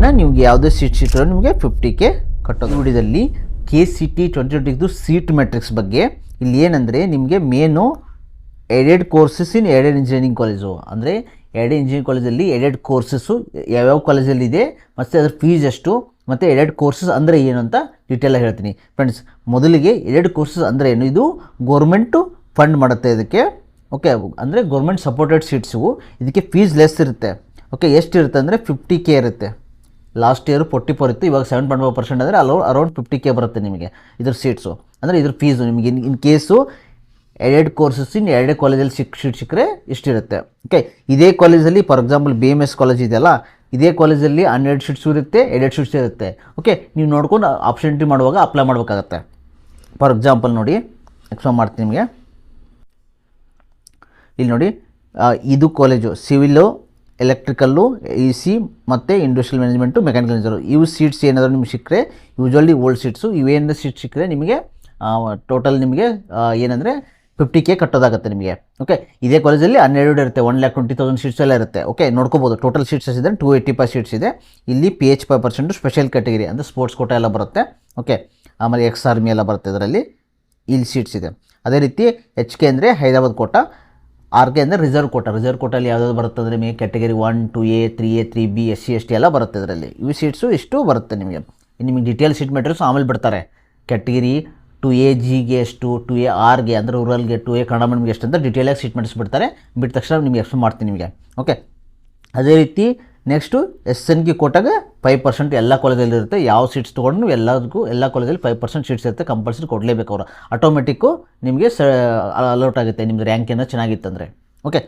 ಇನ್ನು ನಿಮಗೆ ಯಾವುದೇ ಸೀಟ್ ಸಿಕ್ಕರೂ ನಿಮಗೆ 50K ಕಟ್ಟೋದು. ವಿಡಿಯೋದಲ್ಲಿ KCT 2020 ಸೀಟ್ ಮೆಟ್ರಿಕ್ಸ್ ಬಗ್ಗೆ ಇಲ್ಲಿ ಏನಂದರೆ ನಿಮಗೆ ಮೇನು ಎಡೆಡ್ ಕೋರ್ಸಸ್ ಇನ್ ಎಡೆಡ್ ಇಂಜಿನಿಯರಿಂಗ್ ಕಾಲೇಜು, ಅಂದರೆ ಎಡೆಡ್ ಇಂಜಿನಿಯರಿಂಗ್ ಕಾಲೇಜಲ್ಲಿ ಎಡೆಡ್ ಕೋರ್ಸಸ್ಸು ಯಾವ್ಯಾವ ಕಾಲೇಜಲ್ಲಿದೆ ಮತ್ತು ಅದರ ಫೀಸ್ ಎಷ್ಟು ಮತ್ತು ಎಡೆಡ್ ಕೋರ್ಸಸ್ ಅಂದರೆ ಏನು ಅಂತ ಡೀಟೇಲಾಗಿ ಹೇಳ್ತೀನಿ ಫ್ರೆಂಡ್ಸ್. ಮೊದಲಿಗೆ ಎಡೆಡ್ ಕೋರ್ಸಸ್ ಅಂದರೆ ಏನು, ಇದು ಗೋರ್ಮೆಂಟು ಫಂಡ್ ಮಾಡುತ್ತೆ ಇದಕ್ಕೆ. ಓಕೆ, ಅಂದರೆ ಗೌರ್ಮೆಂಟ್ ಸಪೋರ್ಟೆಡ್ ಸೀಟ್ಸು, ಇದಕ್ಕೆ ಫೀಸ್ ಲೆಸ್ ಇರುತ್ತೆ. ಓಕೆ, ಎಷ್ಟಿರುತ್ತೆ ಅಂದರೆ 50K ಇರುತ್ತೆ. ಲಾಸ್ಟ್ ಇಯರ್ 44 ಇತ್ತು, ಇವಾಗ 7.5% ಅಂದರೆ ಅರೌಂಡ್ 50K ಬರುತ್ತೆ ನಿಮಗೆ ಇದ್ರ ಸೀಟ್ಸು. ಅಂದರೆ ಇದ್ರ ಫೀಸು ನಿಮಗೆ ಇನ್ ಕೇಸು ಎಡೆಡ್ ಕೋರ್ಸಸ್ ಇನ್ ಎರಡೇ ಕಾಲೇಜಲ್ಲಿ ಸೀಟ್ ಸಿಕ್ಕರೆ ಇಷ್ಟಿರುತ್ತೆ. ಓಕೆ, ಇದೇ ಕಾಲೇಜಲ್ಲಿ ಫಾರ್ ಎಕ್ಸಾಂಪಲ್ BMS ಕಾಲೇಜ್ ಇದೆಯಲ್ಲ, ಇದೇ ಕಾಲೇಜಲ್ಲಿ 12 ಸೀಟ್ಸು ಇರುತ್ತೆ, 2 ಸೀಟ್ಸ್ ಇರುತ್ತೆ. ಓಕೆ, ನೀವು ನೋಡ್ಕೊಂಡು ಆಪ್ಷನಿಟಿ ಮಾಡುವಾಗ ಅಪ್ಲೈ ಮಾಡಬೇಕಾಗತ್ತೆ. ಫಾರ್ ಎಕ್ಸಾಂಪಲ್ ನೋಡಿ, ಎಕ್ಸ್ಪ್ಲೇನ್ ಮಾಡ್ತೀನಿ ನಿಮಗೆ. ಇಲ್ಲಿ ನೋಡಿ, ಇದು ಕಾಲೇಜು ಸಿವಿಲ್ಲು, ಎಲೆಕ್ಟ್ರಿಕಲ್ಲು, EC ಮತ್ತು ಇಂಡಸ್ಟ್ರಿಯಲ್ ಮ್ಯಾನೇಜ್ಮೆಂಟು, ಮೆಕ್ಯಾನಿಕಲ್ ಇಂಜಿನಿಯರ್, ಇವು ಸೀಟ್ಸ್ ಏನಾದರೂ ನಿಮ್ಗೆ ಸಿಕ್ಕರೆ ಯೂಶ್ವಲಿ ಓಲ್ಡ್ ಸೀಟ್ಸು, ಇವೇನಾದರೂ ಸೀಟ್ ಸಿಕ್ಕರೆ ನಿಮಗೆ ಟೋಟಲ್ ನಿಮಗೆ ಏನಂದರೆ 50K ಕಟ್ಟೋದಾಗುತ್ತೆ ನಿಮಗೆ. ಓಕೆ, ಇದೇ ಕಾಲೇಜಲ್ಲಿ 12 ಇರುತ್ತೆ, 1,20,000 ಸೀಟ್ಸ್ ಎಲ್ಲ ಇರುತ್ತೆ. ಓಕೆ, ನೋಡ್ಕೋಬೋದು. ಟೋಟಲ್ ಸೀಟ್ಸ್ ಇದೆ 285 ಸೀಟ್ಸ್ ಇದೆ. ಇಲ್ಲಿ PH 5% ಸ್ಪೆಷಲ್ ಕ್ಯಾಟಗರಿ ಅಂದರೆ ಸ್ಪೋರ್ಟ್ಸ್ ಕೋಟಾ ಎಲ್ಲ ಬರುತ್ತೆ. ಓಕೆ, ಆಮೇಲೆ ಎಕ್ಸ್ ಆರ್ಮಿ ಎಲ್ಲ ಬರುತ್ತೆ ಇದರಲ್ಲಿ. ಇಲ್ಲಿ ಸೀಟ್ಸ್ ಇದೆ. ಅದೇ ರೀತಿ HK ಅಂದರೆ ಹೈದರಾಬಾದ್ ಕೋಟಾ, RK ಅಂದರೆ ರಿಸರ್ವ್ ಕೋಟಾ. ರಿಸರ್ವ್ ಕೋಟಲ್ಲಿ ಯಾವ್ದಾದ್ರು ಬರುತ್ತೆ ಅಂದರೆ ನಿಮಗೆ category 1, 2A, 3A, 3B, SC, ST ಎಲ್ಲ ಬರುತ್ತೆ ಇದರಲ್ಲಿ. ಇವು ಸೀಟ್ಸು ಇಷ್ಟು ಬರುತ್ತೆ ನಿಮಗೆ. ನಿಮಗೆ ಡೀಟೇಲ್ ಸೀಟ್ ಮೆಟೀರಿಯಲ್ಸ್ ಆಮೇಲೆ ಬಿಡ್ತಾರೆ. ಕ್ಯಾಟಗರಿ 2A Gಗೆ ಎಷ್ಟು, 2A Rಗೆ ಅಂದರೆ ರೂರಲ್ಗೆ, 2A ಕನ್ನಡ ಮೀಡಿಯಮ್ಗೆ ಎಷ್ಟು ಅಂತ ಡೀಟೇಲಾಗಿ ಸೀಟ್ ಮೆಟೀರಿಯಲ್ಸ್ ಬಿಡ್ತಾರೆ. ಬಿಟ್ಟ ತಕ್ಷಣ ನಿಮಗೆ ಎಕ್ಸ್ಪ್ಲೇನ್ ಮಾಡ್ತೀನಿ ನಿಮಗೆ. ಓಕೆ, ಅದೇ ರೀತಿ ನೆಕ್ಸ್ಟು SNG ಕೋಟಾಗೆ 5% ಎಲ್ಲ ಕಾಲೇಜಲ್ಲಿ ಇರುತ್ತೆ. ಯಾವ ಸೀಟ್ಸ್ ತೊಗೊಂಡು ಎಲ್ಲ ಕಾಲೇಜಲ್ಲಿ 5% ಸೀಟ್ಸ್ ಇರುತ್ತೆ, ಕಂಪಲ್ಸರಿ ಕೊಡಲೇಬೇಕು ಅವರು. ಆಟೋಮೆಟಿಕ್ಕು ನಿಮಗೆ ಅಲೌಟ್ ಆಗುತ್ತೆ ನಿಮ್ಮದು ರ್ಯಾಂಕ್ ಏನೋ ಚೆನ್ನಾಗಿತ್ತಂದರೆ. ಓಕೆ,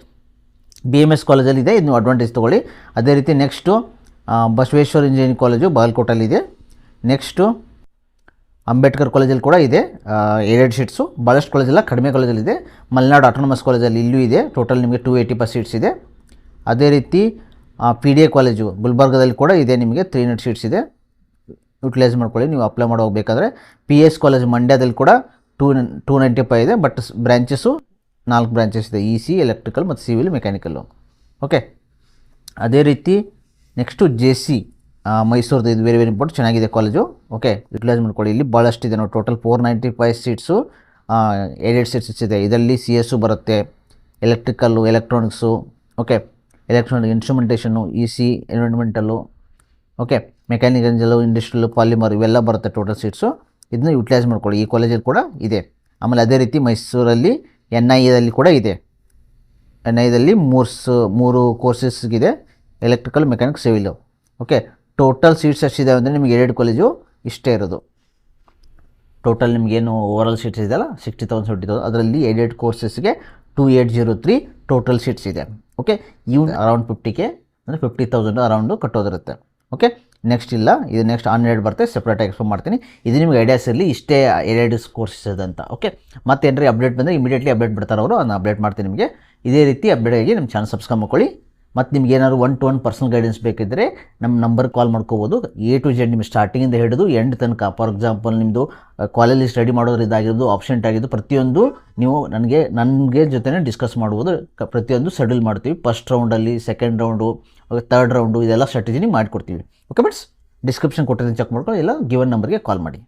BMS ಕಾಲೇಜಲ್ಲಿ ಇದೆ, ಇದು ನೀವು ಅಡ್ವಾಂಟೇಜ್ ತೊಗೊಳ್ಳಿ. ಅದೇ ರೀತಿ ನೆಕ್ಸ್ಟು ಬಸವೇಶ್ವರ ಇಂಜಿನಿಯರಿಂಗ್ ಕಾಲೇಜು ಬಾಗಲಕೋಟಲ್ಲಿದೆ. ನೆಕ್ಸ್ಟು ಅಂಬೇಡ್ಕರ್ ಕಾಲೇಜಲ್ಲಿ ಕೂಡ ಇದೆ 2 ಸೀಟ್ಸು. ಭಾಳಷ್ಟು ಕಾಲೇಜೆಲ್ಲ ಕಡಿಮೆ ಕಾಲೇಜಲ್ಲಿದೆ. ಮಲೆನಾಡು ಆಟೋನಮಸ್ ಕಾಲೇಜಲ್ಲಿ ಇಲ್ಲೂ ಇದೆ. ಟೋಟಲ್ ನಿಮಗೆ 285 ಸೀಟ್ಸ್ ಇದೆ. ಅದೇ ರೀತಿ PDA ಕಾಲೇಜು ಗುಲ್ಬರ್ಗದಲ್ಲಿ ಕೂಡ ಇದೆ, ನಿಮಗೆ 300 ಸೀಟ್ಸ್ ಇದೆ. ಯುಟಿಲೈಸ್ ಮಾಡ್ಕೊಳ್ಳಿ ನೀವು ಅಪ್ಲೈ ಮಾಡಿ ಹೋಗಬೇಕಾದ್ರೆ. PS ಕಾಲೇಜ್ ಮಂಡ್ಯದಲ್ಲಿ ಕೂಡ 295 ಇದೆ. ಬಟ್ ಬ್ರ್ಯಾಂಚಸ್ಸು 4 ಬ್ರ್ಯಾಂಚಸ್ ಇದೆ, EC, ಎಲೆಕ್ಟ್ರಿಕಲ್ ಮತ್ತು ಸಿವಿಲ್, ಮೆಕ್ಯಾನಿಕಲ್ಲು. ಓಕೆ, ಅದೇ ರೀತಿ ನೆಕ್ಸ್ಟು JC ಮೈಸೂರ್ದು, ಇದು ವೆರಿ ಇಂಪಾರ್ಟೆಂಟ್, ಚೆನ್ನಾಗಿದೆ ಕಾಲೇಜು. ಓಕೆ, ಯುಟಿಲೈಸ್ ಮಾಡ್ಕೊಳ್ಳಿ. ಇಲ್ಲಿ ಭಾಳಷ್ಟಿದೆ ನೋಡಿ, ಟೋಟಲ್ 495 ಸೀಟ್ಸು, 8 ಸೀಟ್ಸ್ ಇದೆ. ಇದರಲ್ಲಿ CS ಬರುತ್ತೆ, electrical, electronics, okay, electronic instrumentation, EC, environmental, okay, mechanical engineer, industrial, polymer ಇವೆಲ್ಲ ಬರುತ್ತೆ ಟೋಟಲ್ ಸೀಟ್ಸು. ಇದನ್ನ ಯುಟಿಲೈಸ್ ಮಾಡ್ಕೊಳ್ಳಿ. ಈ ಕಾಲೇಜಲ್ಲಿ ಕೂಡ ಇದೆ. ಆಮೇಲೆ ಅದೇ ರೀತಿ ಮೈಸೂರಲ್ಲಿ NIAದಲ್ಲಿ ಕೂಡ ಇದೆ. NIAದಲ್ಲಿ 3 ಕೋರ್ಸಸ್ಗಿದೆ, electrical, mechanic, civil. Okay, total seats ಎಷ್ಟಿದೆ ಅಂದರೆ ನಿಮಗೆ 2 ಕಾಲೇಜು ಇಷ್ಟೇ ಇರೋದು. ಟೋಟಲ್ ನಿಮಗೇನು ಓವರಾಲ್ ಸೀಟ್ಸ್ ಇದೆಯಲ್ಲ 60,000 70,000, ಅದರಲ್ಲಿ 8 ಕೋರ್ಸಸ್ಗೆ 2803 ಟೋಟಲ್ ಸೀಟ್ಸ್ ಇದೆ. ಓಕೆ, ಇವು ಅರೌಂಡ್ 50K ಅಂದರೆ 50,000 ಅರೌಂಡು ಕಟ್ಟೋದಿರುತ್ತೆ. ಓಕೆ, ನೆಕ್ಸ್ಟ್ ಇಲ್ಲ, ಇದು ನೆಕ್ಸ್ಟ್ 12 ಬರುತ್ತೆ, ಸಪ್ರೇಟಾಗಿ ಎಕ್ಸ್ಪ್ಲೇನ್ ಮಾಡ್ತೀನಿ. ಇದು ನಿಮಗೆ ಐಡಿಯಾಸ್ ಇರಲಿ, ಇಷ್ಟೇ 2 ಕೋರ್ಸಸ್ ಇದೆ ಅಂತ. ಓಕೆ, ಮತ್ತೇನ್ರಿ ಅಪ್ಡೇಟ್ ಬಂದರೆ ಇಮಿಡಿಯೇಟ್ಲಿ ಅಪ್ಡೇಟ್ ಬಿಡ್ತಾರೆ ಅವರು, ಅದನ್ನು ಅಪ್ಡೇಟ್ ಮಾಡ್ತೀನಿ ನಿಮಗೆ. ಇದೇ ರೀತಿ ಅಪ್ಡೇಟ್ ಆಗಿ ನಮ್ಮ ಚಾನಲ್ ಸಬ್ಸ್ಕ್ರೈಬ್ ಮಾಡ್ಕೊಳ್ಳಿ. ಮತ್ತು ನಿಮ್ಗೆ ಏನಾದ್ರು 1-to-1 ಪರ್ಸನಲ್ ಗೈಡೆನ್ಸ್ ಬೇಕಿದ್ದರೆ ನಮ್ಮ ನಂಬರ್ ಕಾಲ್ ಮಾಡ್ಕೋಬೋದು. A to Z ನಿಮ್ಮ ಸ್ಟಾರ್ಟಿಂಗಿಂದ ಹಿಡಿದು ಎಂಡ್ ತನಕ. ಫಾರ್ ಎಕ್ಸಾಂಪಲ್ ನಿಮ್ಮದು ಕಾಲೇಜಲ್ಲಿ ಸ್ಟಡಿ ಮಾಡೋದು ಇದಾಗಿರೋದು, ಆಪ್ಷನ್ ಆಗಿದ್ದು ಪ್ರತಿಯೊಂದು ನೀವು ನನಗೆ ಜೊತೆನೇ ಡಿಸ್ಕಸ್ ಮಾಡ್ಬೋದು. ಪ್ರತಿಯೊಂದು ಶೆಡ್ಯೂಲ್ ಮಾಡ್ತೀವಿ. ಫಸ್ಟ್ ರೌಂಡಲ್ಲಿ, ಸೆಕೆಂಡ್ ರೌಂಡು, ಥರ್ಡ್ ರೌಂಡು, ಇದೆಲ್ಲ ಸ್ಟ್ರಾಟಜಿನಿ ಮಾಡಿಕೊಡ್ತೀವಿ. ಓಕೆ ಫ್ರೆಂಡ್ಸ್, ಡಿಸ್ಕ್ರಿಪ್ಷನ್ ಕೊಟ್ಟಿದ್ದೀನಿ, ಚೆಕ್ ಮಾಡ್ಕೊಂಡು ಇಲ್ಲ ಗಿವನ್ ನಂಬರ್ಗೆ ಕಾಲ್ ಮಾಡಿ.